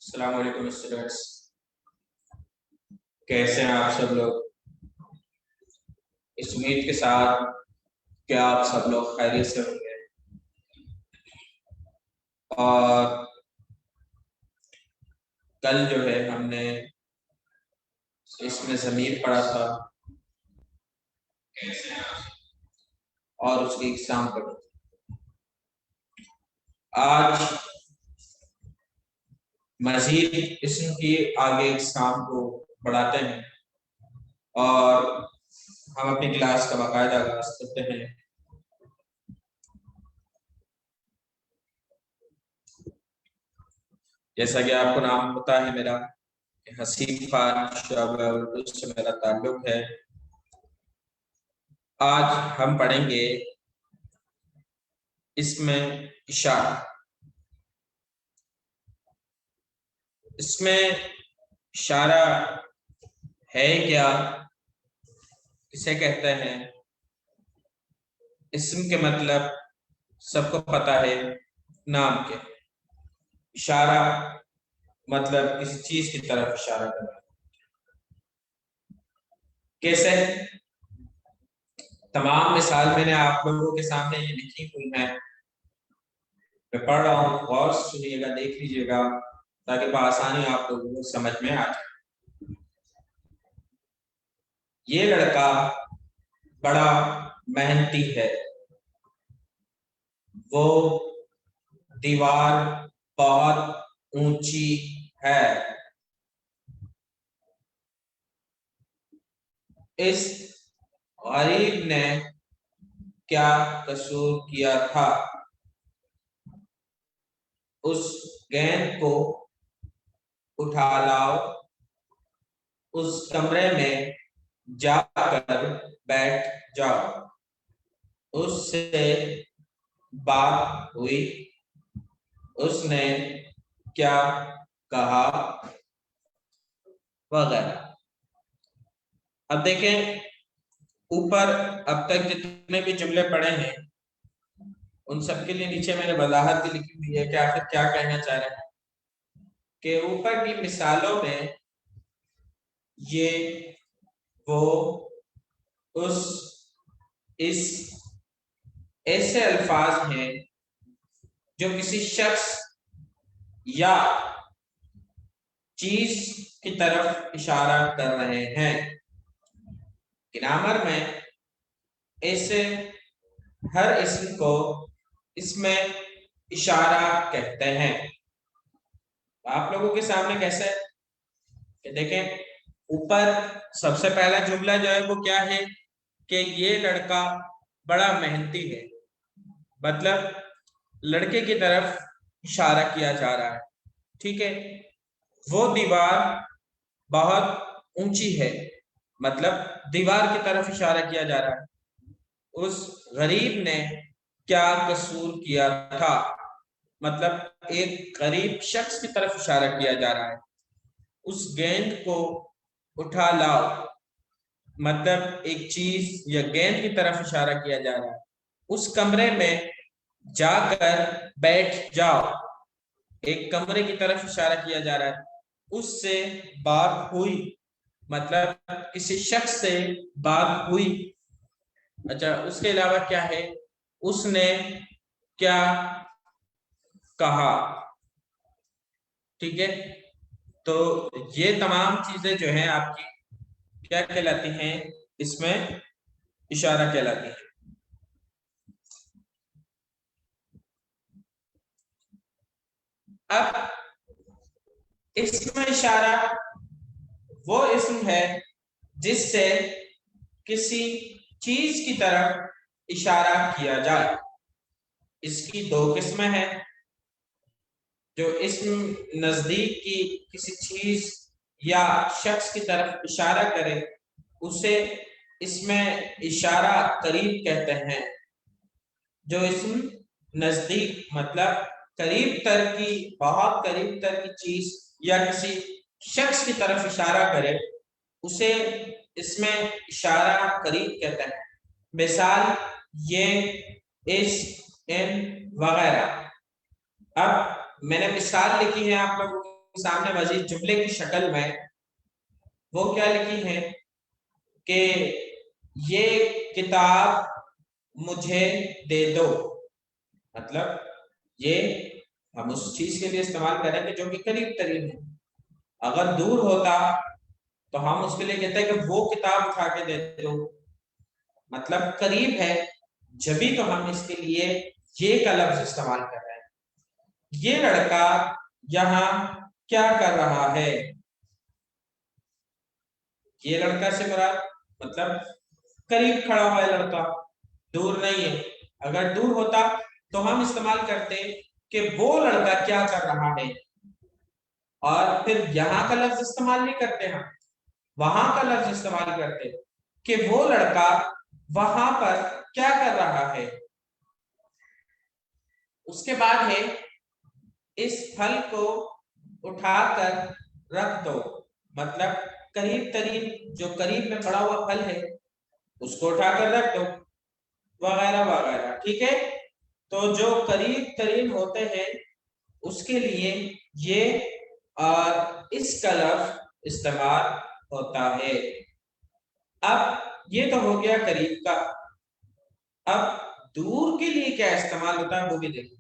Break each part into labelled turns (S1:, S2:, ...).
S1: अस्सलाम वालेकुम स्टूडेंट्स, कैसे हैं आप सब लोग। इस उम्मीद के साथ कि आप सब लोग खैरियत से होंगे। और कल जो है हमने इसमें ज़मीर पढ़ा था, कैसे हैं आप, और उसकी एग्जाम पढ़ी। आज मजीद इसम की आगे एग्जाम को बढ़ाते हैं और हम अपनी क्लास का बाकायदा आगाज करते हैं। जैसा कि आपको नाम पता है मेरा, हसीब खान शोबा उर्दू से मेरा ताल्लुक है। आज हम पढ़ेंगे इसमें इशारा। इसमें इशारा है क्या, किसे कहते हैं। इस्म के मतलब सबको पता है, नाम के। इशारा मतलब किसी चीज की तरफ इशारा करना। कैसे? तमाम मिसाल मैंने आप लोगों के सामने ये लिखी हुई है, मैं पढ़ रहा हूँ, गौर से सुनिएगा, देख लीजिएगा ताकि बआसानी आप लोगों को समझ में आ जाए। ये लड़का बड़ा मेहनती है, वो दीवार बहुत ऊंची है, इस गरीब ने क्या कसूर किया था, उस गेंद को उठा लाओ, उस कमरे में जाकर बैठ जाओ, उससे बात हुई, उसने क्या कहा, वगैरह। अब देखें, ऊपर अब तक जितने भी जुमले पढ़े हैं उन सबके लिए नीचे मैंने वजाहत भी लिखी हुई है कि आखिर क्या कहना चाह रहे हैं। कि ऊपर की मिसालों में ये, वो, उस, इस ऐसे अल्फाज हैं जो किसी शख्स या चीज की तरफ इशारा कर रहे हैं। ग्रामर में ऐसे हर इस्म को इसमें इशारा कहते हैं। आप लोगों के सामने कैसे कि देखें, ऊपर सबसे पहला जुमला जो है वो क्या है कि ये लड़का बड़ा मेहनती है, मतलब लड़के की तरफ इशारा किया जा रहा है। ठीक है। वो दीवार बहुत ऊंची है, मतलब दीवार की तरफ इशारा किया जा रहा है। उस गरीब ने क्या कसूर किया था, मतलब एक गरीब शख्स की तरफ इशारा किया जा रहा है। उस गेंद को उठा लाओ, मतलब एक चीज या गेंद की तरफ इशारा किया जा रहा है। उस कमरे में जाकर बैठ जाओ, एक कमरे की तरफ इशारा किया जा रहा है। उससे बात हुई, मतलब किसी शख्स से बात हुई। अच्छा, उसके अलावा क्या है, उसने क्या कहा। ठीक है। तो ये तमाम चीजें जो हैं आपकी क्या कहलाती हैं, इसमें इशारा कहलाती है। अब इसमें इशारा वो इसम है जिससे किसी चीज की तरफ इशारा किया जाए। इसकी दो किस्में हैं। जो इसम नजदीक की किसी चीज या शख्स की तरफ इशारा करे उसे इसमें इशारा करीब कहते हैं। जो इसम नजदीक मतलब करीब तर की, बहुत करीब तर की चीज या किसी शख्स की तरफ इशारा करे उसे इसमें इशारा करीब कहते हैं। मिसाल ये, इस, इन वगैरह। अब मैंने मिसाल लिखी है आप लोगों के सामने मजीद जुमले की शक्ल में। वो क्या लिखी है कि ये किताब मुझे दे दो। मतलब ये हम उस चीज के लिए इस्तेमाल करेंगे जो कि करीब तरीन है। अगर दूर होता तो हम उसके लिए कहते हैं कि वो किताब उठा के दे दो, मतलब करीब है, जब भी तो हम इसके लिए ये का लफ्ज इस्तेमाल कर रहे हैं। ये लड़का यहाँ क्या कर रहा है? ये लड़का से मुराद मतलब करीब खड़ा हुआ है लड़का, दूर नहीं है। अगर दूर होता तो हम इस्तेमाल करते कि वो लड़का क्या कर रहा है, और फिर यहाँ का लफ्ज इस्तेमाल नहीं करते, हम वहां का लफ्ज इस्तेमाल करते कि वो लड़का वहां पर क्या कर रहा है। उसके बाद है इस फल को उठाकर रख दो। मतलब करीब तरीब जो करीब में पड़ा हुआ फल है उसको उठाकर रख दो, वगैरह वगैरह। ठीक है, तो जो करीब तरीन होते हैं उसके लिए ये और इसका लफ्ज इस्तेमाल होता है। अब ये तो हो गया करीब का। अब दूर के लिए क्या इस्तेमाल होता है वो भी देखो।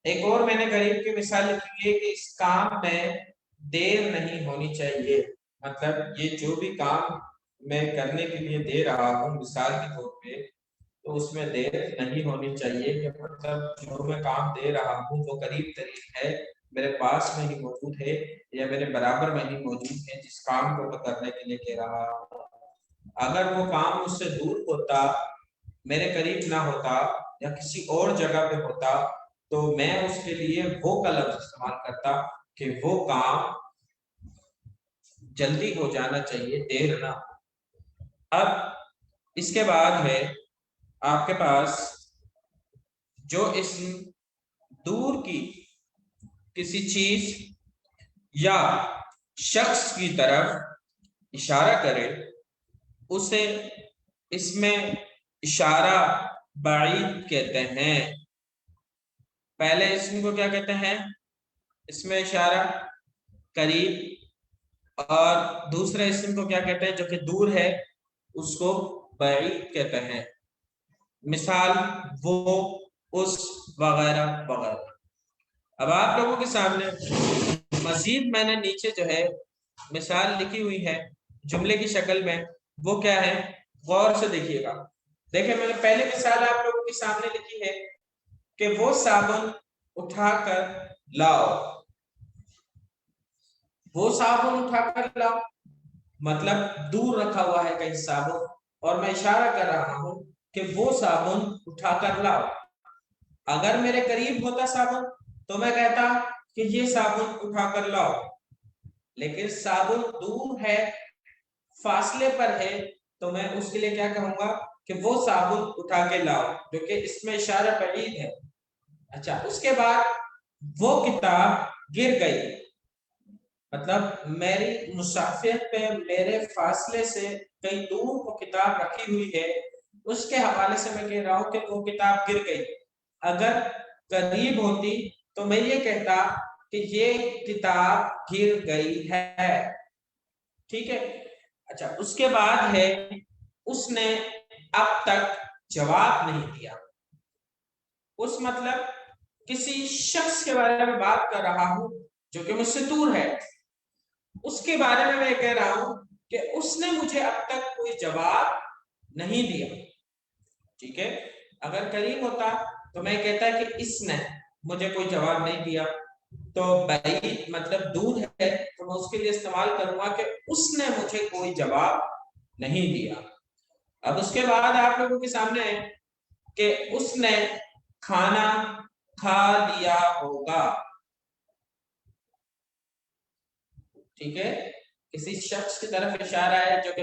S1: एक और मैंने करीब की मिसाल लिखी है कि इस काम में देर नहीं होनी चाहिए। मतलब ये जो भी काम मैं करने के लिए दे रहा हूँ मिसाल के तौर पे, तो उसमें देर नहीं होनी चाहिए। कि मतलब जो मैं काम दे रहा हूँ वो करीब तरीब है, मेरे पास में ही मौजूद है या मेरे बराबर में ही मौजूद है जिस काम को मैं करने के लिए कह रहा हूँ। अगर वो काम मुझसे दूर होता, मेरे करीब ना होता या किसी और जगह पे होता तो मैं उसके लिए वो का लफ्ज इस्तेमाल करता कि वो काम जल्दी हो जाना चाहिए, देर ना। अब इसके बाद है आपके पास जो इस दूर की किसी चीज या शख्स की तरफ इशारा करे उसे इसमें इशारा बाईद कहते हैं। पहले इसम को क्या कहते हैं? इसमें इशारा करीब। और दूसरे इसम को क्या कहते हैं जो कि दूर है, उसको बाईद कहते हैं। मिसाल वो, उस, वगैरह वगैरह। अब आप लोगों के सामने मजीद मैंने नीचे जो है मिसाल लिखी हुई है जुमले की शक्ल में। वो क्या है गौर से देखिएगा। देखिए मैंने पहले मिसाल आप लोगों के सामने लिखी है कि वो साबुन उठाकर लाओ। वो साबुन उठाकर लाओ मतलब दूर रखा हुआ है कहीं साबुन, और मैं इशारा कर रहा हूं कि वो साबुन उठाकर लाओ। अगर मेरे करीब होता साबुन तो मैं कहता कि ये साबुन उठाकर लाओ, लेकिन साबुन दूर है, फासले पर है, तो मैं उसके लिए क्या कहूंगा कि वो साबुन उठा के लाओ, जो कि इसमें इशारा बईद है। अच्छा, उसके बाद वो किताब गिर गई। मतलब मेरी मुसाफिर पे मेरे फासले से कहीं दूर वो किताब रखी हुई है, उसके हवाले से मैं कह रहा हूं कि वो किताब गिर गई। अगर करीब होती तो मैं ये कहता कि ये किताब गिर गई है। ठीक है। अच्छा, उसके बाद है उसने अब तक जवाब नहीं दिया। उस मतलब किसी शख्स के बारे में बात कर रहा हूं जो कि मुझसे दूर है, उसके बारे में मैं कह रहा हूं कि उसने मुझे अब तक कोई जवाब नहीं दिया। ठीक है, अगर करीब होता तो मैं कहता कि इसने मुझे कोई जवाब नहीं दिया, तो भाई मतलब दूर है तो मैं उसके लिए इस्तेमाल करूंगा कि उसने मुझे कोई जवाब नहीं दिया। अब उसके बाद आप लोगों के सामने है कि उसने खाना खा लिया होगा। ठीक है, किसी शख्स की तरफ इशारा है जो कि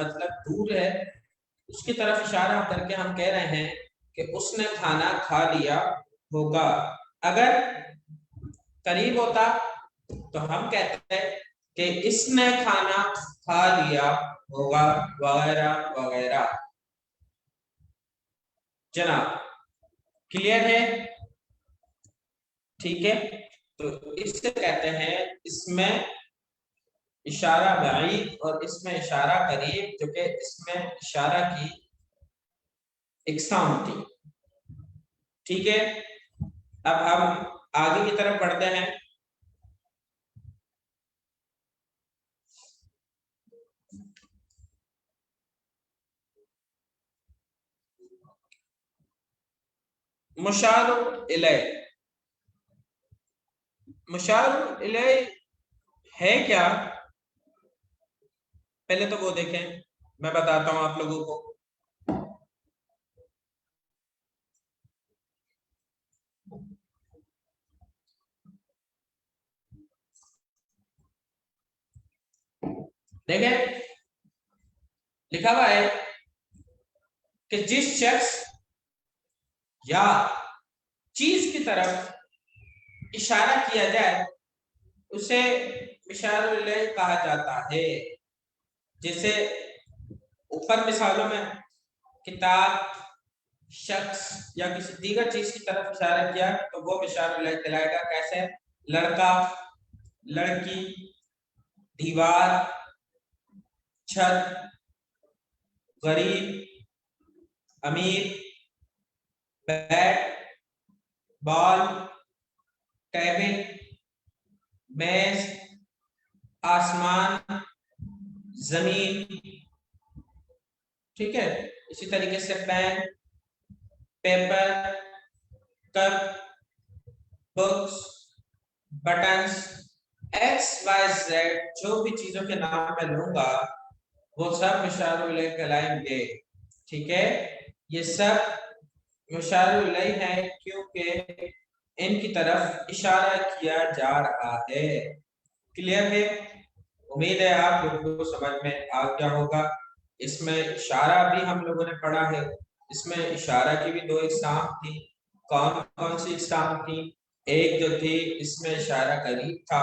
S1: मतलब दूर है, उसकी तरफ इशारा करके हम कह रहे हैं कि उसने खाना खा लिया होगा। अगर करीब होता तो हम कहते हैं कि इसने खाना खा लिया होगा, वगैरह वगैरह। जनाब, क्लियर है? ठीक है, तो इससे कहते हैं इसमें इशारा बाईद और इसमें इशारा करीब, जो कि इसमें इशारा की इकसाम थी। ठीक है, अब हम आगे की तरफ बढ़ते हैं। मुशार इलैह, मुशार इलैह है क्या? पहले तो वो देखें, मैं बताता हूं आप लोगों को। देखें, लिखा हुआ है कि जिस शख्स या चीज की तरफ इशारा किया जाए उसे इशारा इलैह कहा जाता है। जैसे ऊपर मिसालों में किताब, शख्स या किसी दीगर चीज की तरफ इशारा किया तो वो इशारा इलैह कहलाएगा। कैसे? लड़का, लड़की, दीवार, छत, गरीब, अमीर, बैट, बॉल, टेबल, मेज, आसमान, जमीन। ठीक है, इसी तरीके से pen, paper, cup, books, buttons, X Y Z, जो भी चीजों के नाम मैं लूंगा वो सब इशारों इलैह कहलाएंगे। ठीक है, ये सब इशारों इलैह है क्योंकि इनकी तरफ इशारा किया जा रहा है। क्लियर है? उम्मीद है आप लोगों को समझ में आ गया होगा। इसमें इशारा भी हम लोगों ने पढ़ा है, इसमें इशारा की भी दो इकसाम थी। कौन कौन सी इकसाम थी? एक जो थी इसमें इशारा करीब था,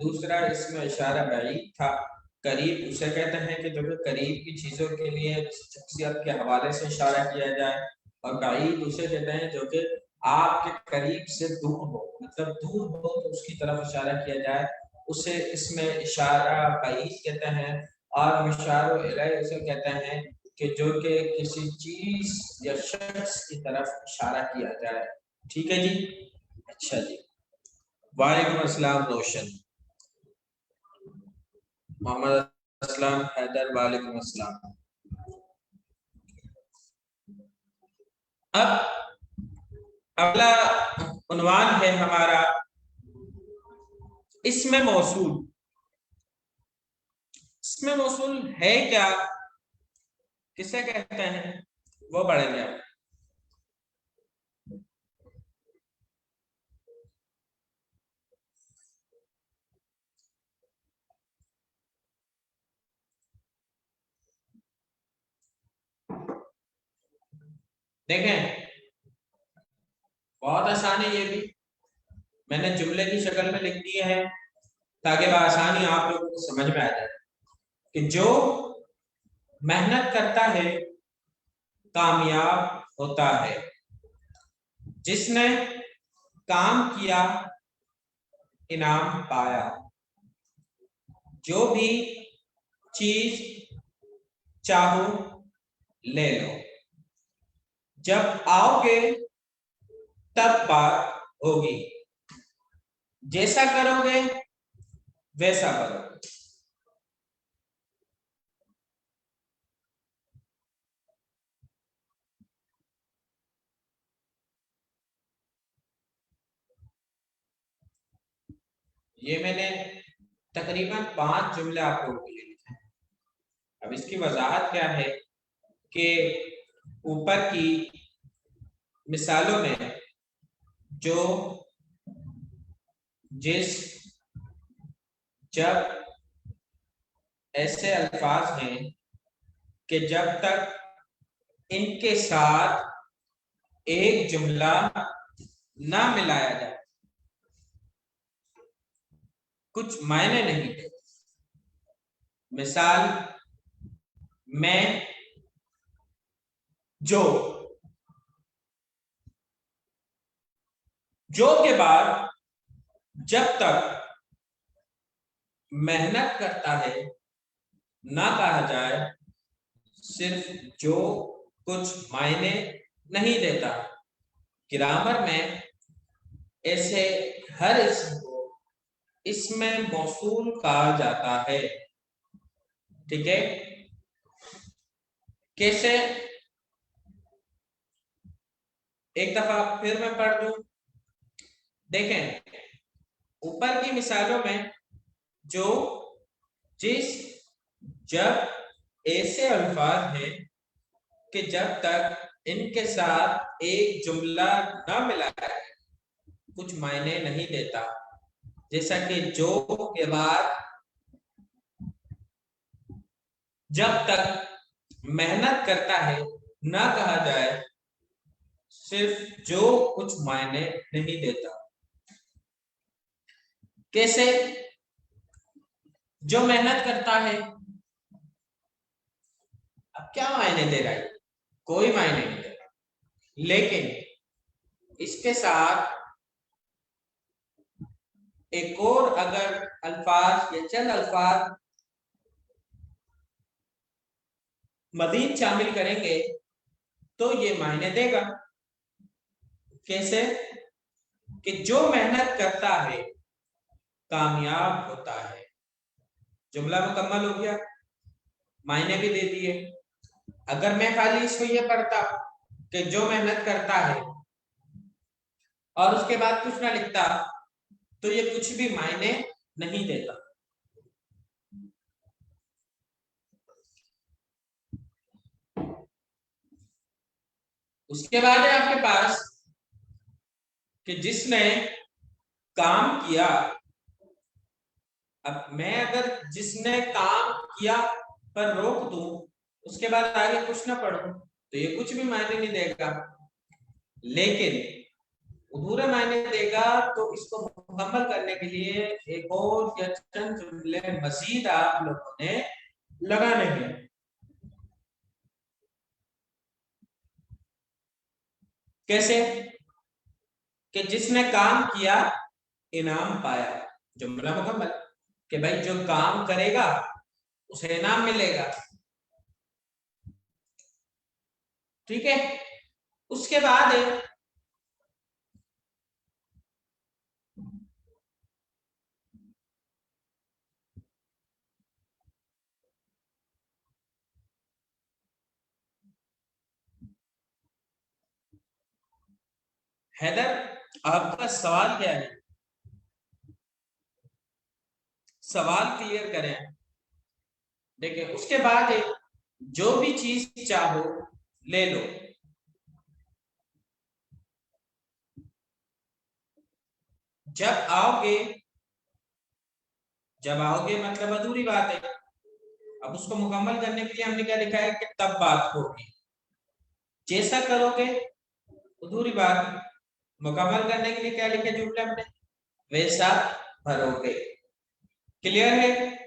S1: दूसरा इसमें इशारा बाईद था। करीब उसे कहते हैं कि जो कि करीब की चीजों के लिए शख्सियत के हवाले से इशारा किया जाए, और बाईद उसे कहते हैं जो कि आपके करीब से दूर हो, मतलब दूर हो तो उसकी तरफ इशारा किया जाए, उसे इसमें इशारा बाईद कहते हैं। और इशारा इलैह उसे कहते हैं कि जो कि किसी चीज या शख्स की तरफ इशारा किया जाए। ठीक है जी? अच्छा जी, वालेकुम अस्सलाम रोशन, मोहम्मद असलम हैदर, वालेकुम अस्सलाम। अब अगला उन्वान है हमारा इसमें मौसूल। इसमें मौसूल है क्या, किसे कहते हैं, वो पढ़ेंगे आप। देखें, बहुत आसान है ये भी, मैंने जुमले की शक्ल में लिख दिए हैं ताकि आसानी आप लोगों को समझ में आ जाए कि जो मेहनत करता है कामयाब होता है, जिसने काम किया इनाम पाया, जो भी चीज चाहो ले लो। जब आओगे तब बात होगी, जैसा करोगे वैसा करोगे। ये मैंने तकरीबन 5 जुमले आप लोगों के लिए लिखे हैं। अब इसकी वजाहत क्या है कि ऊपर की मिसालों में जो जिस जब ऐसे अल्फाज हैं कि जब तक इनके साथ एक जुमला ना मिलाया जाए कुछ मायने नहीं थे। मिसाल, मैं, जो जो के बाद जब तक मेहनत करता है ना कहा जाए सिर्फ जो कुछ मायने नहीं देता। ग्रामर में ऐसे हर इसम को इसमें मौसूल कहा जाता है। ठीक है, कैसे? एक दफा फिर मैं पढ़ दूं। देखें, ऊपर की मिसालों में जो जिस जब ऐसे अल्फाज हैं कि जब तक इनके साथ एक जुमला ना मिलाया जाए कुछ मायने नहीं देता। जैसा कि जो के बाद जब तक मेहनत करता है ना कहा जाए सिर्फ जो कुछ मायने नहीं देता। कैसे? जो मेहनत करता है, अब क्या मायने दे रहा है? कोई मायने नहीं दे रहा। लेकिन इसके साथ एक और अगर अल्फाज या चंद अल्फाज मजीद शामिल करेंगे तो ये मायने देगा। कैसे? कि जो मेहनत करता है कामयाब होता है। जुमला मुकम्मल हो गया, मायने भी दे दिए। अगर मैं खाली इसको ये पढ़ता कि जो मेहनत करता है और उसके बाद कुछ ना लिखता तो ये कुछ भी मायने नहीं देता। उसके बाद है आपके पास कि जिसने काम किया। अब मैं अगर जिसने काम किया पर रोक दूं उसके बाद आगे कुछ ना पढ़ूं तो ये कुछ भी मायने नहीं देगा। लेकिन अधूरे मायने देगा तो इसको मुकम्मल करने के लिए एक और या चंद जुमले मजीद आप लोगों ने लगाने हैं। कैसे? कि जिसने काम किया इनाम पाया। जुमला मुकम्मल कि भाई जो काम करेगा उसे इनाम मिलेगा। ठीक है, उसके बाद है हैदर, आपका सवाल क्या है? सवाल क्लियर करें। देखिए, उसके बाद है जो भी चीज चाहो ले लो। जब आओगे, जब आओगे मतलब अधूरी बात है। अब उसको मुकम्मल करने के लिए हमने क्या लिखा है कि तब बात होगी। जैसा करोगे अधूरी बात, मुकम्मल करने के लिए क्या लिखे जुमले हमने? वैसा भरोगे। क्लियर है?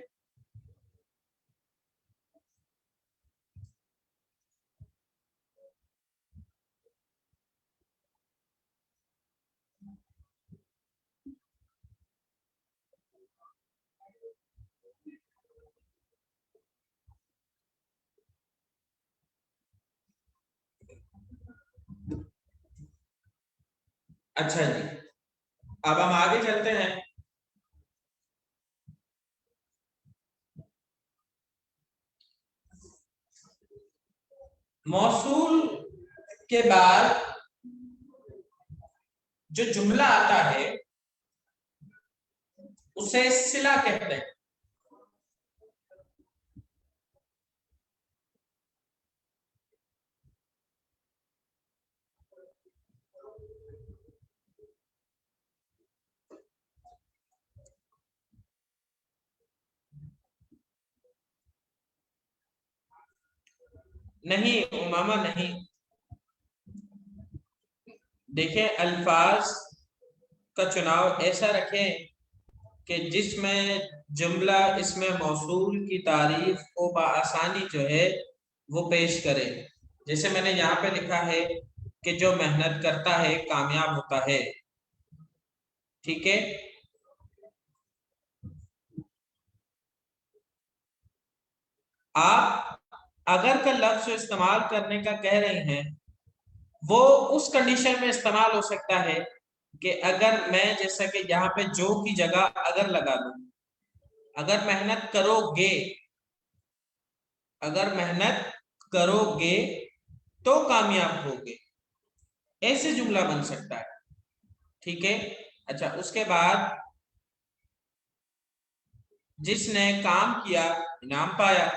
S1: अच्छा जी, अब हम आगे चलते हैं। मौसूल के बाद जो जुमला आता है उसे सिला कहते हैं। नहीं उमामा नहीं, देखें अल्फाज का चुनाव ऐसा रखें कि जिसमें जुमला इसमें मौसूल की तारीफ को बआसानी जो है वो पेश करे। जैसे मैंने यहाँ पे लिखा है कि जो मेहनत करता है कामयाब होता है। ठीक है, आप अगर का लफ्ज इस्तेमाल करने का कह रहे हैं वो उस कंडीशन में इस्तेमाल हो सकता है कि अगर मैं जैसा कि यहाँ पे जो की जगह अगर लगा दूं, अगर मेहनत करोगे, अगर मेहनत करोगे तो कामयाब होगे, ऐसे जुमला बन सकता है। ठीक है, अच्छा उसके बाद जिसने काम किया इनाम पाया,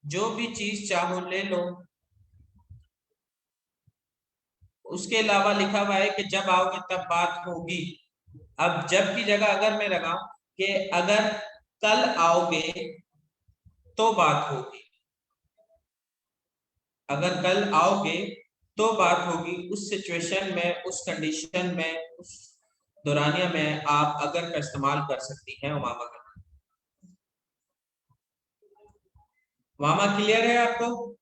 S1: जो भी चीज चाहो ले लो। उसके अलावा लिखा हुआ है कि जब आओगे तब बात होगी। अब जब की जगह अगर मैं लगाऊं कि अगर कल आओगे तो बात होगी, अगर कल आओगे तो बात होगी, उस सिचुएशन में, उस कंडीशन में, उस दौरानिया में आप अगर का इस्तेमाल कर सकती हैं उमामा का। उमामा क्लियर है आपको?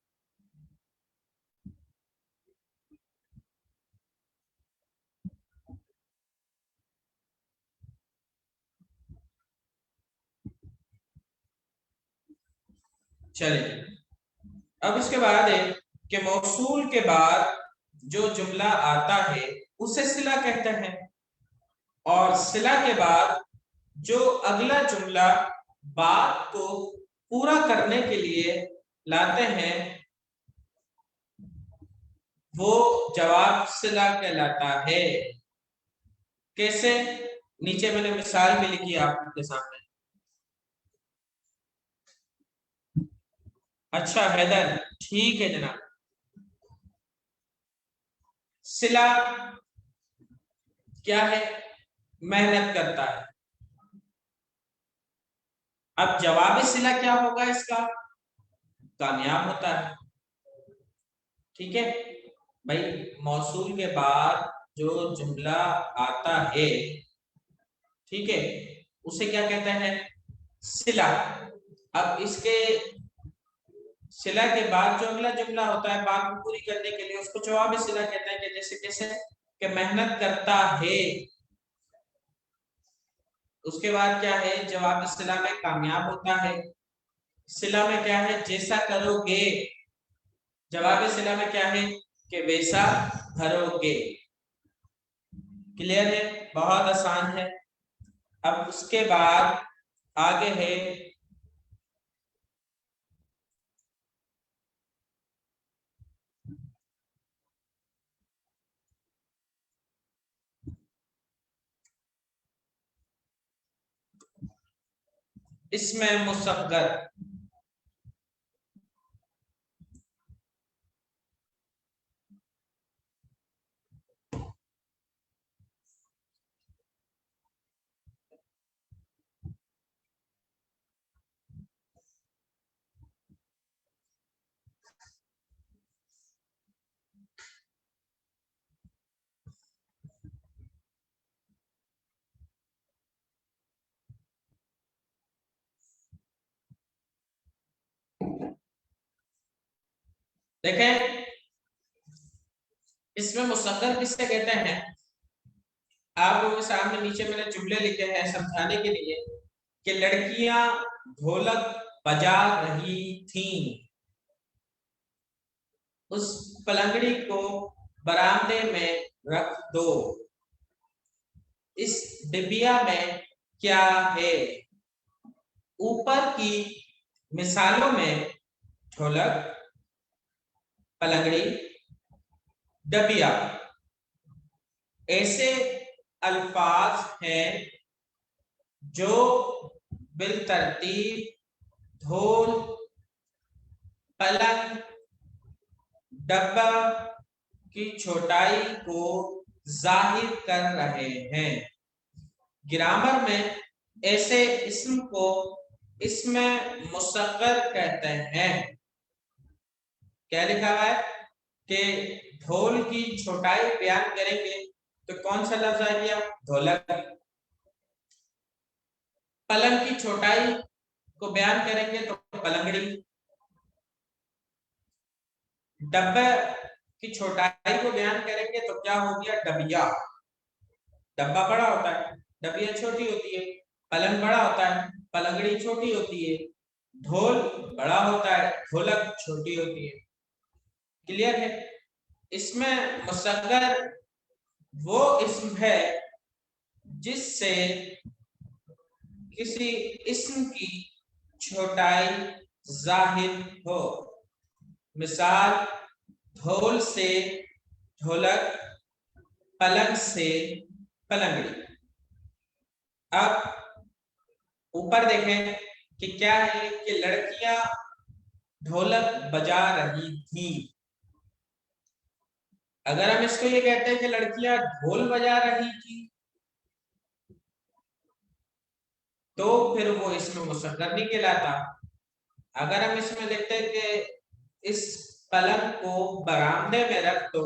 S1: चलिए, अब इसके बाद है कि मौसूल के बाद जो जुमला आता है उसे सिला कहते हैं, और सिला के बाद जो अगला जुमला बात को पूरा करने के लिए लाते हैं वो जवाब सिला कहलाता है। कैसे? नीचे मैंने मिसाल भी लिखी है आपके सामने। अच्छा हैदर, ठीक है जनाब। सिला क्या है? मेहनत करता है। अब जवाब सिला क्या होगा इसका? कामयाब होता है। ठीक है भाई, मौसूल के बाद जो जुमला आता है, ठीक है, उसे क्या कहते हैं? सिला। अब इसके सिला के बाद जो अगला जुमला होता है बात को पूरी करने के लिए, उसको जवाब सिला कहते हैं। कि जैसे कैसे? कि मेहनत करता है, उसके बाद क्या है? जवाब सिला में कामयाब होता है। सिला में क्या है? जैसा करोगे। जवाब सिला में क्या है? कि वैसा भरोगे। क्लियर है? बहुत आसान है। अब उसके बाद आगे है इसमें मुसग्गर। देखें, इसमें मुसग्गर किससे कहते हैं? आप लोगों के सामने नीचे मैंने जुमले लिखे हैं समझाने के लिए कि लड़कियां ढोलक बजा रही थीं, उस पलंगड़ी को बरामदे में रख दो। इस डिबिया में क्या है? ऊपर की मिसालों में ढोलक, पलंगड़ी, डबिया ऐसे अल्फाज हैं जो बिलतरतीब ढोल, पलंग, डब्बा की छोटाई को जाहिर कर रहे हैं। ग्रामर में ऐसे इस्म को इसमें मुसग्गर कहते हैं। क्या लिखा हुआ है कि ढोल की छोटाई बयान करेंगे तो कौन सा लफ्ज आ गया? ढोलक। पलंग की छोटाई को बयान करेंगे तो पलंगड़ी। डब्बे की छोटाई को बयान करेंगे तो क्या हो गया? डबिया। डब्बा बड़ा होता है, डबिया छोटी होती है। पलंग बड़ा होता है, पलंगड़ी छोटी होती है। ढोल बड़ा होता है, ढोलक छोटी होती है। क्लियर है? इसमें मुसग्गर वो इस्म है जिससे किसी इस्म की छोटाई जाहिर हो। मिसाल, ढोल से ढोलक, पलंग से पलंगड़ी। अब ऊपर देखें कि क्या है कि लड़कियां ढोलक बजा रही थी। अगर हम इसको ये कहते हैं कि लड़कियां ढोल बजा रही थी तो फिर वो इसमें मुसग्गर नहीं कहलाता। अगर हम इसमें लिखते हैं कि इस पलंग को बरामदे में रख दो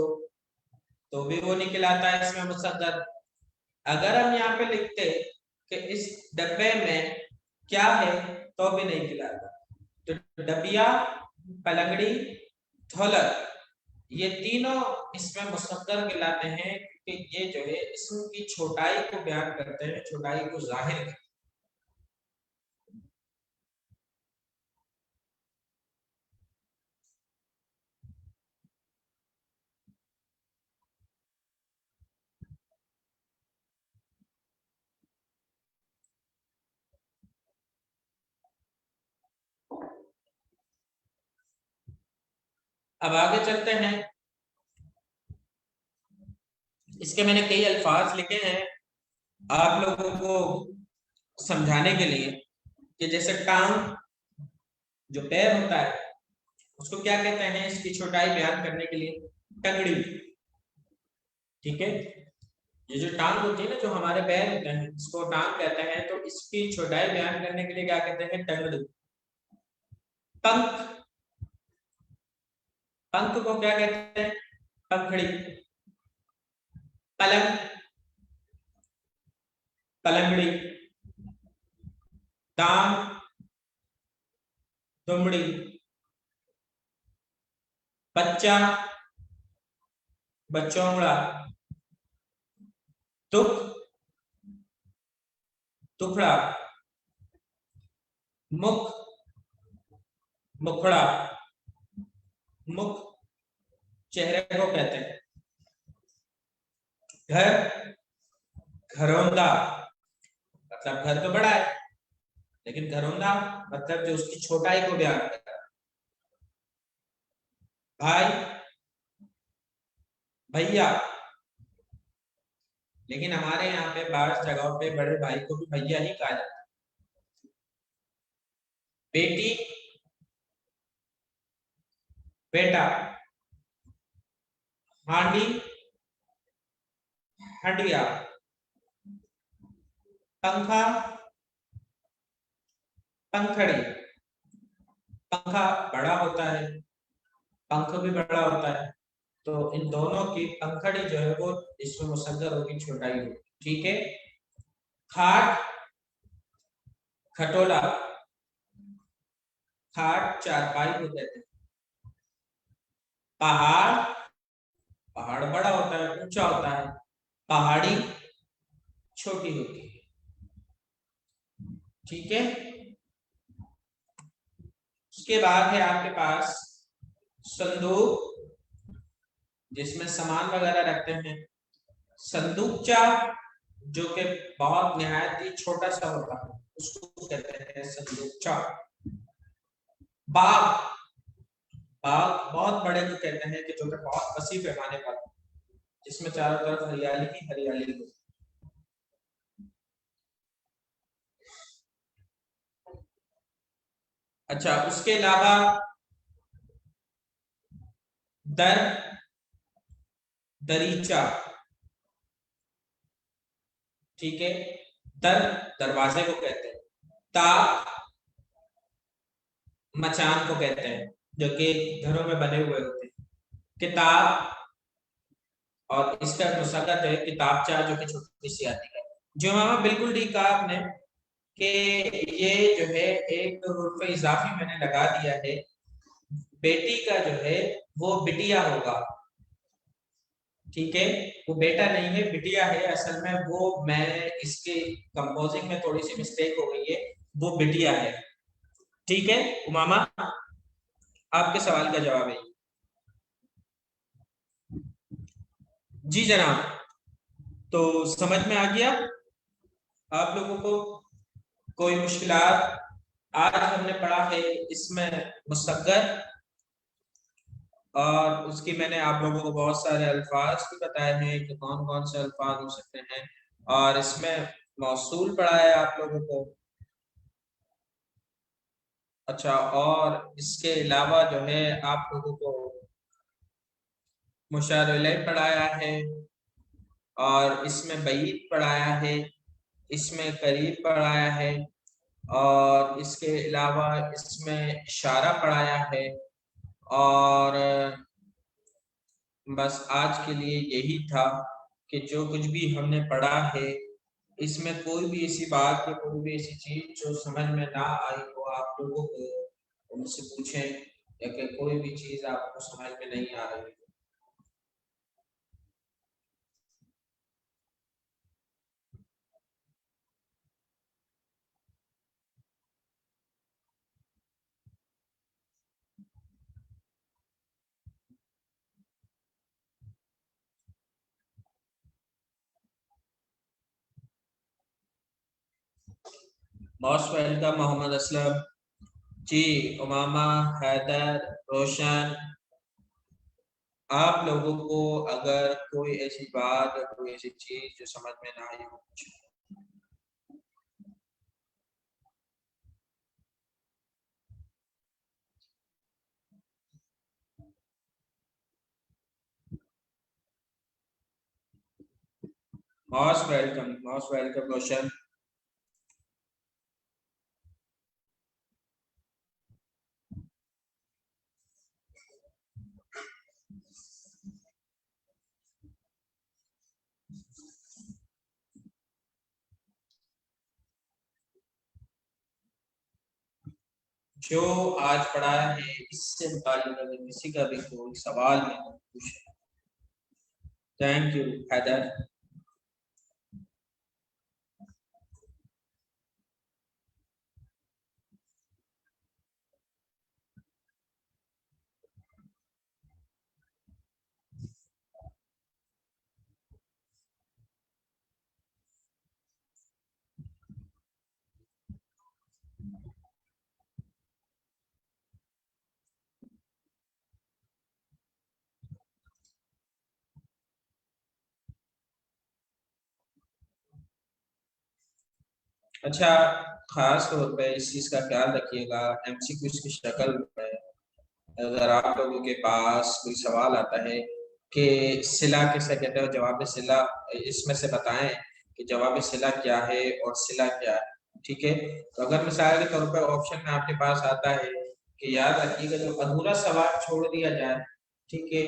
S1: तो भी वो नहीं कहलाता है इसमें मुसग्गर। अगर हम यहाँ पे लिखते कि इस डब्बे में क्या है तो भी नहीं कहलाता। तो डबिया, पलंगड़ी, ढोलक ये तीनों इसमें मुसग्गर कहलाते हैं कि ये जो है इसम की छोटाई को बयान करते हैं, छोटाई को जाहिर करते हैं। अब आगे चलते हैं। इसके मैंने कई अल्फाज लिखे हैं आप लोगों को समझाने के लिए कि जैसे टांग जो पैर होता है उसको क्या कहते हैं इसकी छोटाई बयान करने के लिए? टंगड़ी। ठीक है, ये जो टांग होती है ना, जो हमारे पैर होते हैं इसको टांग कहते हैं, तो इसकी छोटाई बयान करने के लिए क्या कहते हैं? टंगड़ी। पंख, पंख को क्या कहते हैं? पंखड़ी। पलंग, पलंगड़ी। दाम, दुमड़ी। बच्चा, बच्चोंगड़ा। दुख, दुखड़ा। मुख, मुखड़ा। मुख चेहरे को कहते हैं। घर, घरौंदा। मतलब घर तो बड़ा है लेकिन घरौंदा मतलब जो उसकी छोटाई को बयान करता है। भाई, भैया। लेकिन हमारे यहाँ पे बाहर जगहों पे बड़े भाई को भी भैया ही कहा जाता है। बेटी, बेटा। हांडी, हंडिया। पंखा, पंखड़ी। पंखा बड़ा होता है, पंख भी बड़ा होता है, तो इन दोनों की पंखड़ी जो है वो इसमें मुसद्दर होगी, छोटाई होगी। ठीक है। खाट, खटोला। खाट चारपाई को कहते हैं। पहाड़, पहाड़ बड़ा होता है, ऊंचा होता है। पहाड़ी छोटी होती है। ठीक है। उसके बाद है आपके पास संदूक, जिसमें सामान वगैरह रखते हैं। संदूकचा जो कि बहुत निहायत ही छोटा सा होता है उसको कहते हैं संदूकचा। बाग, बाग बहुत बड़े को कहते हैं कि जो कि बहुत वसी पैमाने पर, जिसमें चारों तरफ हरियाली ही हरियाली हो। अच्छा, उसके अलावा दर, दरीचा, ठीक है, दर दरवाजे को कहते हैं, ताक मचान को कहते हैं जो कि घरों में बने हुए होते हैं, किताब, और इसका मुसक्कत है किताबचा जो कि छोटी सी आती है। जो मामा बिल्कुल ठीक कहा आपने कि ये जो है एक हुर्फ इजाफी मैंने लगा दिया है, बेटी का जो है वो बिटिया होगा, ठीक है, वो बेटा नहीं है बिटिया है असल में, वो मैं इसके कंपोजिंग में थोड़ी सी मिस्टेक हो गई है, वो बिटिया है, ठीक है। उमामा, आपके सवाल का जवाब है जी जनाब। तो समझ में आ गया आप लोगों को? कोई मुश्किलात? आज हमने पढ़ा है इसमें मुसग्गर, और उसकी मैंने आप लोगों को बहुत सारे अल्फाज भी बताए हैं कि कौन कौन से अल्फाज हो सकते हैं, और इसमें मौसूल पढ़ा है आप लोगों को। अच्छा, और इसके अलावा जो है आप लोगों को मुशार इलैह पढ़ाया है, और इसमें बईद पढ़ाया है, इसमें करीब पढ़ाया है, और इसके अलावा इसमें इशारा पढ़ाया है, और बस आज के लिए यही था कि जो कुछ भी हमने पढ़ा है इसमें कोई भी ऐसी बात या कोई भी ऐसी चीज जो समझ में ना आई हो आप लोगों को मुझसे पूछें, या कि कोई भी चीज आपको समझ में नहीं आ रही। Most welcome Mohammad Aslam ji, Umama, Haider, रोशन, आप लोगों को अगर कोई ऐसी बात या कोई ऐसी चीज जो समझ में ना आई हो, मोस्ट वेलकम रोशन। जो आज पढ़ाया है इससे मुताल्लिक अगर किसी का भी कोई सवाल है तो पूछे। Thank you Haider. अच्छा, खास तौर पे इस चीज का ख्याल रखिएगा एमसीक्यूज की शक्ल में, अगर आप लोगों के पास कोई सवाल आता है कि सिला किसे कहते हैं, जवाब सिला इसमें से बताएं कि जवाब सिला क्या है और सिला क्या है, ठीक है। तो अगर मिसाल के तौर पर ऑप्शन में आपके पास आता है कि याद रखिएगा जो अधूरा सवाल छोड़ दिया जाए, ठीक है,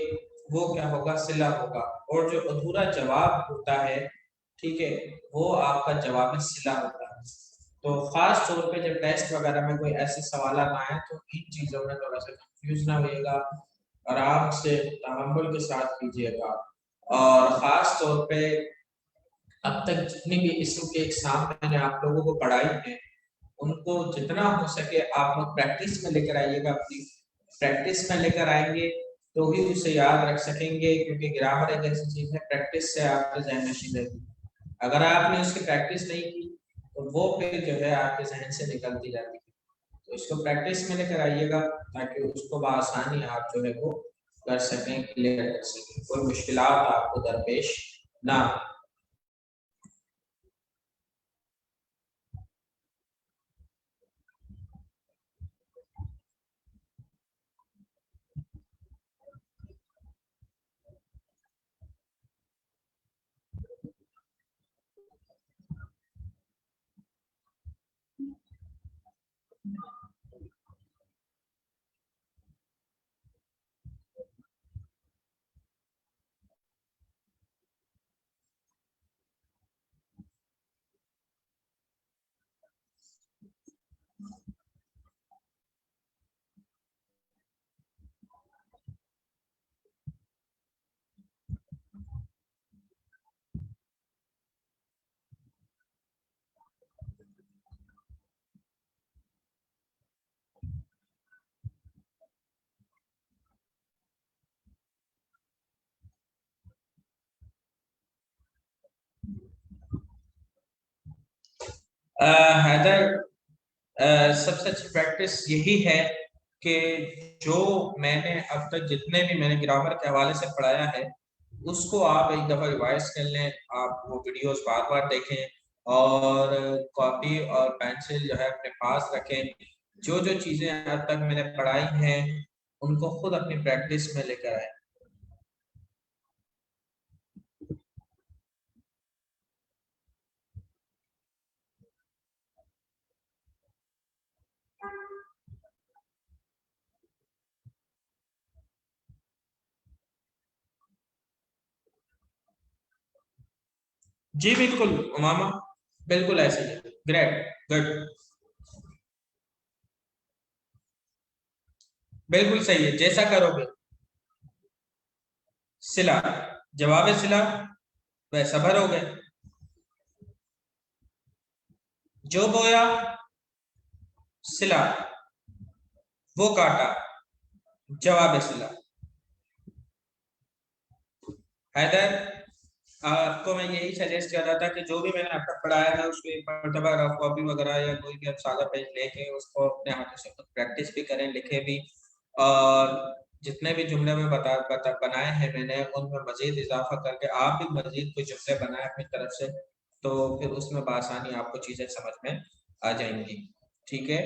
S1: वो क्या होगा, सिला होगा, और जो अधूरा जवाब होता है, ठीक है, वो आपका जवाब में सिला होता है। तो खास तौर पे जब टेस्ट वगैरह में कोई ऐसे सवाल आए तो इन चीजों में थोड़ा सा कंफ्यूज ना होइएगा, आराम से तहम्मुल के साथ कीजिएगा। और खास तौर पे अब तक जितनी भी इसम के एग्जाम मैंने आप लोगों को पढ़ाई है उनको जितना हो सके आप लोग प्रैक्टिस में लेकर आइएगा, अपनी प्रैक्टिस में लेकर आएंगे तो ही उसे याद रख सकेंगे, क्योंकि ग्रामर एक ऐसी चीज है प्रैक्टिस से आपके जहन नशीं रहती है। अगर आपने उसकी प्रैक्टिस नहीं की तो वो फिर जो है आपके जहन से निकलती जाती है। तो इसको प्रैक्टिस में लेकर आइएगा ताकि उसको बआसानी आप जो है वो कर सकें, क्लियर कर सकें, कोई मुश्किलात आपको दरपेश ना हो। हैदर, सबसे अच्छी प्रैक्टिस यही है कि जो मैंने अब तक जितने भी मैंने ग्रामर के हवाले से पढ़ाया है उसको आप एक दफ़ा रिवाइज कर लें, आप वो वीडियोस बार बार देखें और कॉपी और पेंसिल जो है अपने पास रखें। जो जो चीज़ें अब तक मैंने पढ़ाई हैं उनको खुद अपनी प्रैक्टिस में लेकर आए। जी बिल्कुल उमामा, बिल्कुल ऐसे ही है। ग्रेट, गुड, बिल्कुल सही है जैसा करोगे। सिला, जवाब सिला वैसा भरोगे। जो बोया, सिला, वो काटा, जवाब सिला। हैदर, आपको मैं यही सजेस्ट कर रहा था कि जो भी मैंने अब तक पढ़ाया है उसको एक मरतबा रफ कॉपी वगैरह या कोई भी आप सादा पेज लेके उसको अपने हाथों से खुद प्रैक्टिस भी करें, लिखे भी। और जितने भी जुमले में बनाए हैं मैंने उनमें मजीद इजाफा करके आप भी मजीद कुछ जुमले बनाए अपनी तरफ से, तो फिर उसमें बआसानी आपको चीजें समझ में आ जाएंगी। ठीक है।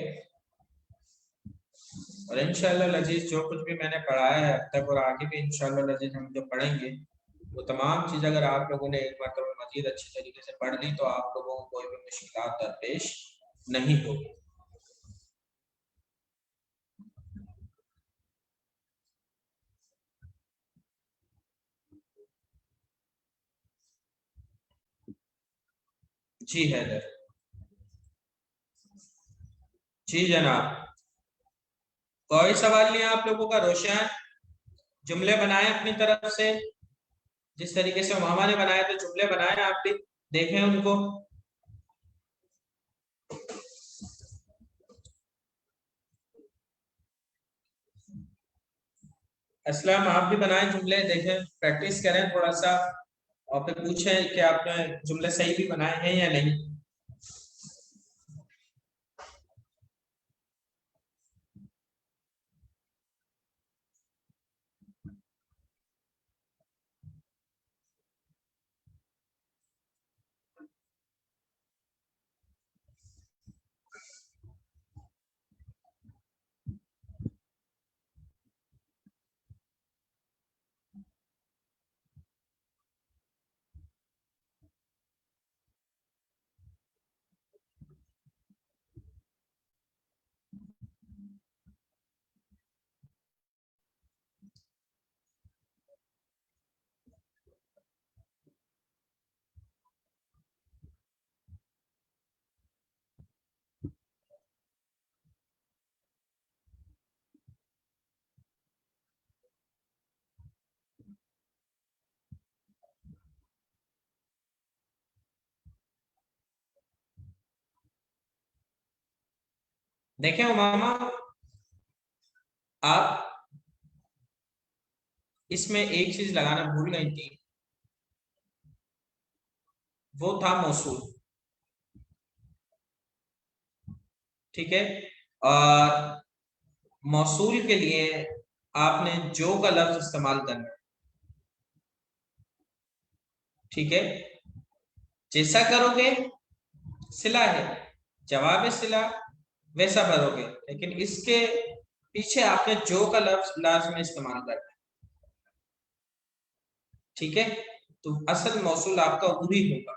S1: और इंशाल्लाह लजीज जो कुछ भी मैंने पढ़ाया है अब तक और आगे भी इंशाल्लाह लजीज हम जो पढ़ेंगे वो तमाम चीज़ अगर आप लोगों ने एक मरतबा मजीद अच्छी तरीके से पढ़ ली तो आप लोगों को कोई भी मुश्किलात दरपेश नहीं होगी। जी हैदर, जी जनाब, कोई सवाल नहीं है आप लोगों का। रोशन, जुमले बनाए अपनी तरफ से, जिस तरीके से मामा ने बनाए थे जुमले बनाए आप भी देखें उनको। असलम, आप भी बनाए जुमले, देखें, प्रैक्टिस करें थोड़ा सा और फिर पूछें कि आपने जुमले सही भी बनाए हैं या नहीं। देखें मामा, आप इसमें एक चीज लगाना भूल गई थी, वो था मौसूल। ठीक है, और मौसूल के लिए आपने जो का लफ्ज इस्तेमाल करना है। ठीक है, जैसा करोगे सिला है, जवाब है सिला, वैसा भरोगे, लेकिन इसके पीछे आपने जो का लफ्ज लास्ट में इस्तेमाल करना है। ठीक है, तो असल मौसूल आपका वही होगा,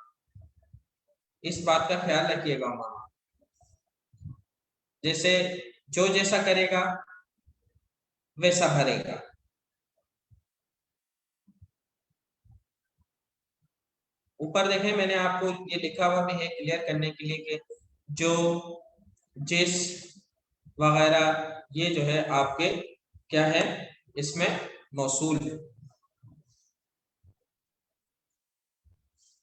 S1: इस बात का ख्याल रखिएगा वहां। जैसे जो जैसा करेगा वैसा भरेगा। ऊपर देखें, मैंने आपको ये लिखा हुआ भी है क्लियर करने के लिए कि जो, जिस, वगैरह, ये जो है आपके क्या है, इसमें मौसूल है।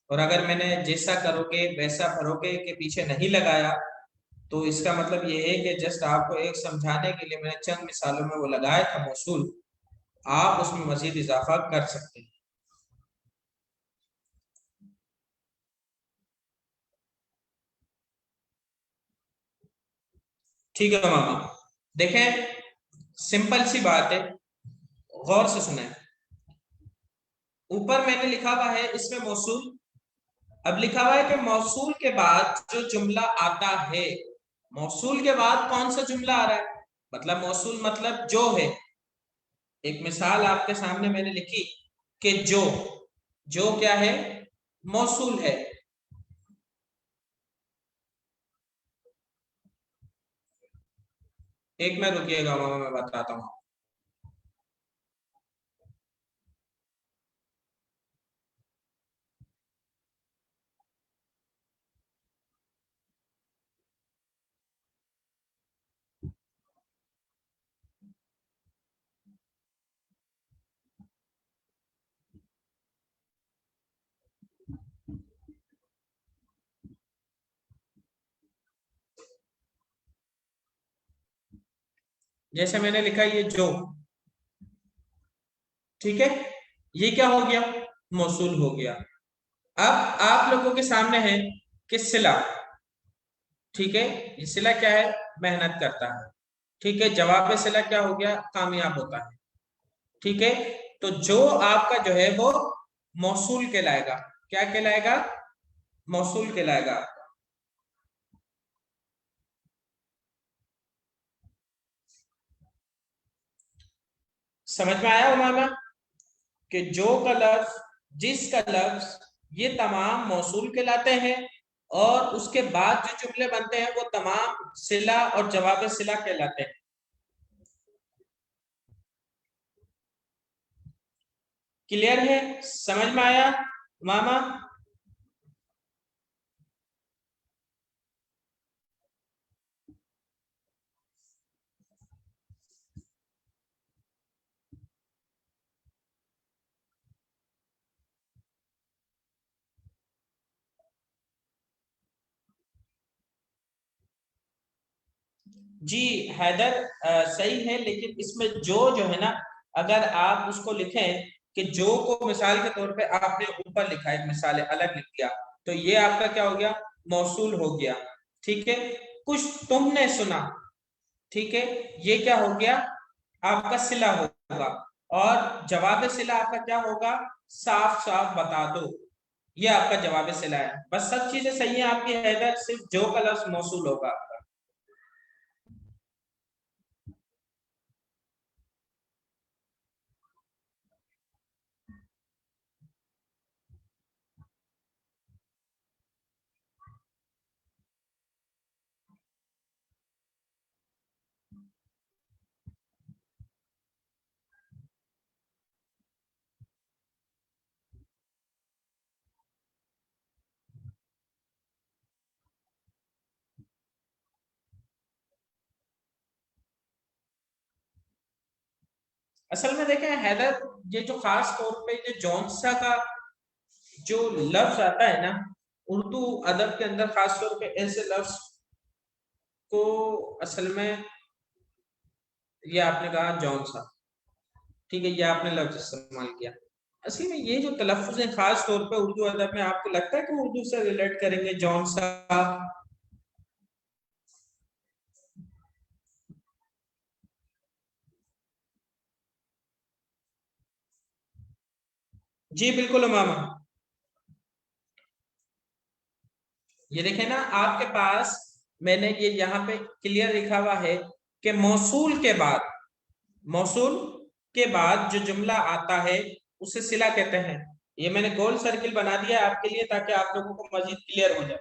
S1: और अगर मैंने जैसा करोगे वैसा भरोगे के पीछे नहीं लगाया, तो इसका मतलब ये है कि जस्ट आपको एक समझाने के लिए मैंने चंद मिसालों में वो लगाया था मौसूल, आप उसमें मजीद इजाफा कर सकते हैं। ठीक है मामा, देखें, सिंपल सी बात है, गौर से सुने। ऊपर मैंने लिखा हुआ है इसमें मौसूल, अब लिखा हुआ है कि मौसूल के बाद जो जुमला आता है, मौसूल के बाद कौन सा जुमला आ रहा है, मतलब मौसूल मतलब जो है। एक मिसाल आपके सामने मैंने लिखी कि जो क्या है, मौसूल है। एक में रुकिएगा मामा, मैं बताता हूँ। जैसे मैंने लिखा ये जो, ठीक है, ये क्या हो गया, मौसूल हो गया। अब आप लोगों के सामने है कि सिला, ठीक है, ये सिला क्या है, मेहनत करता है। ठीक है, जवाब सिला क्या हो गया, कामयाब होता है। ठीक है, तो जो आपका जो है वो मौसूल कहलाएगा। क्या कहलाएगा, मौसूल कहलाएगा। समझ में आया उमामा कि जो का लफ्ज, जिस का लफ्ज, ये तमाम मौसूल कहलाते हैं, और उसके बाद जो जुमले बनते हैं वो तमाम सिला और जवाब सिला कहलाते हैं। क्लियर है, समझ में आया मामा? जी हैदर, सही है, लेकिन इसमें जो है ना, अगर आप उसको लिखें कि जो को मिसाल के तौर पे आपने ऊपर लिखा है, मिसाल अलग लिख दिया, तो ये आपका क्या हो गया, मौसूल हो गया। ठीक है, कुछ तुमने सुना, ठीक है, ये क्या हो गया, आपका सिला होगा। और जवाब सिला आपका क्या होगा, साफ साफ बता दो, ये आपका जवाब सिला है। बस सब चीजें सही है आपकी हैदर, सिर्फ जो का लफ्ज मौसूल होगा। असल में देखें हैदर, ये जो खास तौर पे ये जौनसा का जो लफ्ज आता है ना, उर्दू अदब के अंदर खास तौर पे ऐसे लफ्ज को, असल में ये आपने कहा जौनसा, ठीक है, ये आपने लफ्ज इस्तेमाल किया। असल में ये जो तलफ़्फ़ुज़ है खास तौर पे उर्दू अदब में, आपको लगता है कि उर्दू से रिलेट करेंगे? जौन सा? जी बिल्कुल उमामा। ये देखें ना आपके पास, मैंने ये यहाँ पे क्लियर लिखा हुआ है कि मौसूल के बाद, मौसूल के बाद जो जुमला आता है उसे सिला कहते हैं। ये मैंने गोल सर्किल बना दिया है आपके लिए ताकि आप लोगों को मजीद क्लियर हो जाए।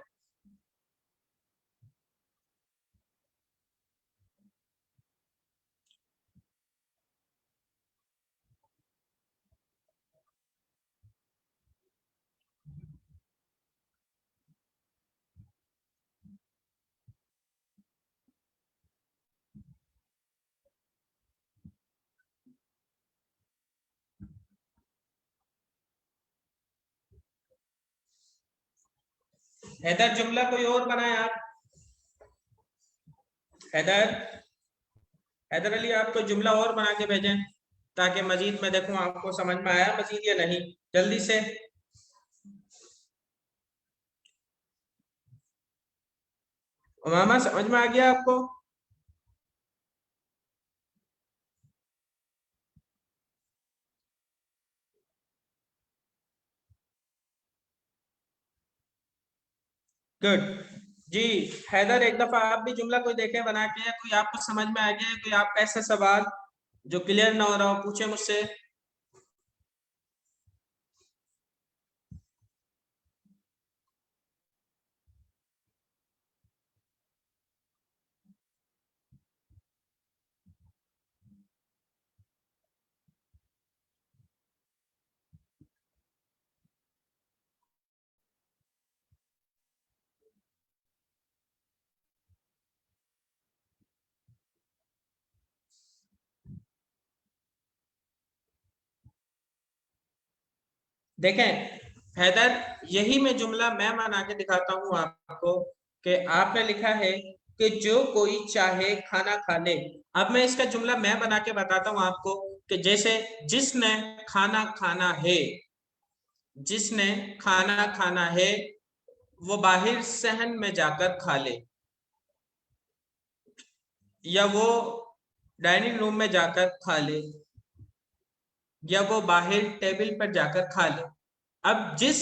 S1: हैदर, जुमला कोई और बनाए आप। हैदर, हैदर अली, आप कोई जुमला और बना के भेजें ताकि मजीद मैं देखूं आपको समझ में आया मजीद या नहीं, जल्दी से। उमामा, समझ में आ गया आपको? गुड। जी हैदर, एक दफा आप भी जुमला कोई देखें बना के, कोई आपको समझ में आ गया, कोई आपका ऐसा सवाल जो क्लियर ना हो रहा हो, पूछे मुझसे। देखें हैदर, यही मैं जुमला मैं बना के दिखाता हूं आपको कि आपने लिखा है कि जो कोई चाहे खाना खा ले। अब मैं इसका जुमला मैं बना के बताता हूं आपको कि जैसे जिसने खाना खाना है, जिसने खाना खाना है वो बाहर सहन में जाकर खा ले, या वो डाइनिंग रूम में जाकर खा ले, या वो बाहर टेबल पर जाकर खा ले। अब जिस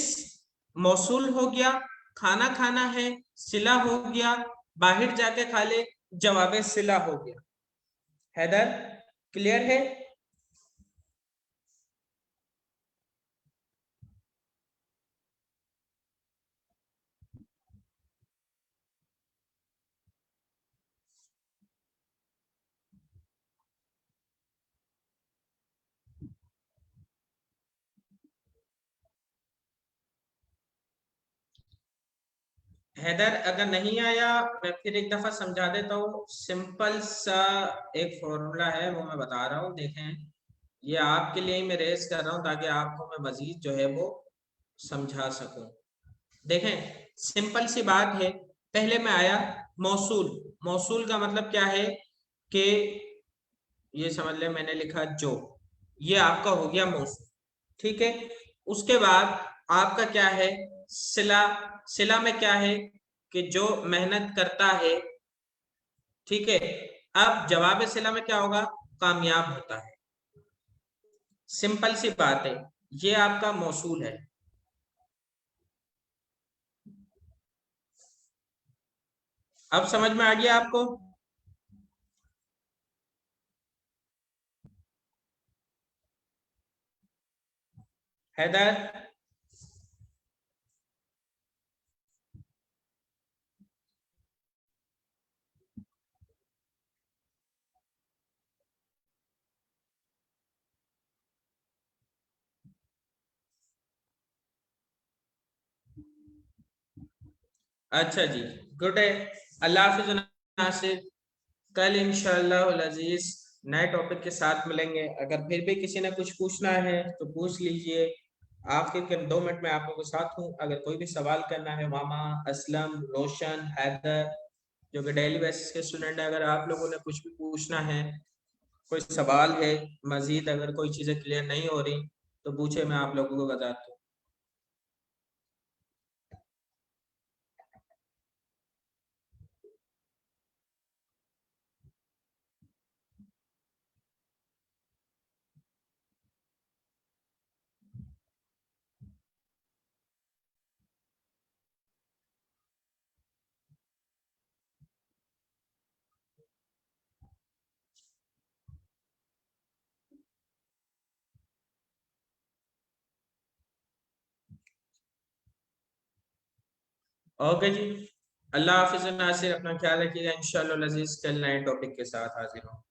S1: मौसूल हो गया, खाना खाना है, सिला हो गया, बाहर जाके खा ले, जवाब सिला हो गया। हैदर, क्लियर है? हैदर, अगर नहीं आया मैं फिर एक दफा समझा देता हूँ। सिंपल सा एक फॉर्मूला है, वो मैं बता रहा हूँ, देखें। ये आपके लिए ही मैं रेस कर रहा हूँ ताकि आपको मैं मजीद जो है वो समझा सकूं। देखें, सिंपल सी बात है। पहले में आया मौसूल। मौसूल का मतलब क्या है कि ये समझ ले, मैंने लिखा जो, ये आपका हो गया मौसूल। ठीक है, उसके बाद आपका क्या है? सिला। सिला में क्या है कि जो मेहनत करता है। ठीक है, अब जवाब सिला में क्या होगा? कामयाब होता है। सिंपल सी बात है, ये आपका मौसूल है। अब समझ में आ गया आपको? हैदर, अच्छा जी, गुड है। अल्लाह हाफिज नासिर। कल इंशाअल्लाह अजीज नए टॉपिक के साथ मिलेंगे। अगर फिर भी किसी ने कुछ पूछना है तो पूछ लीजिए। आपके 2 मिनट में आप लोगों के साथ हूँ। अगर कोई भी सवाल करना है, मामा, असलम, रोशन, हैदर, जो कि डेली बेसिस के स्टूडेंट है, अगर आप लोगों ने कुछ भी पूछना है कोई सवाल है मजीद, अगर कोई चीजें क्लियर नहीं हो रही तो पूछे, मैं आप लोगों को बताता हूँ। ओके जी, अल्लाह हाफिज नासिर, अपना ख्याल रखिएगा। इंशाल्लाह अजीज कल नए टॉपिक के साथ हाजिर हूँ।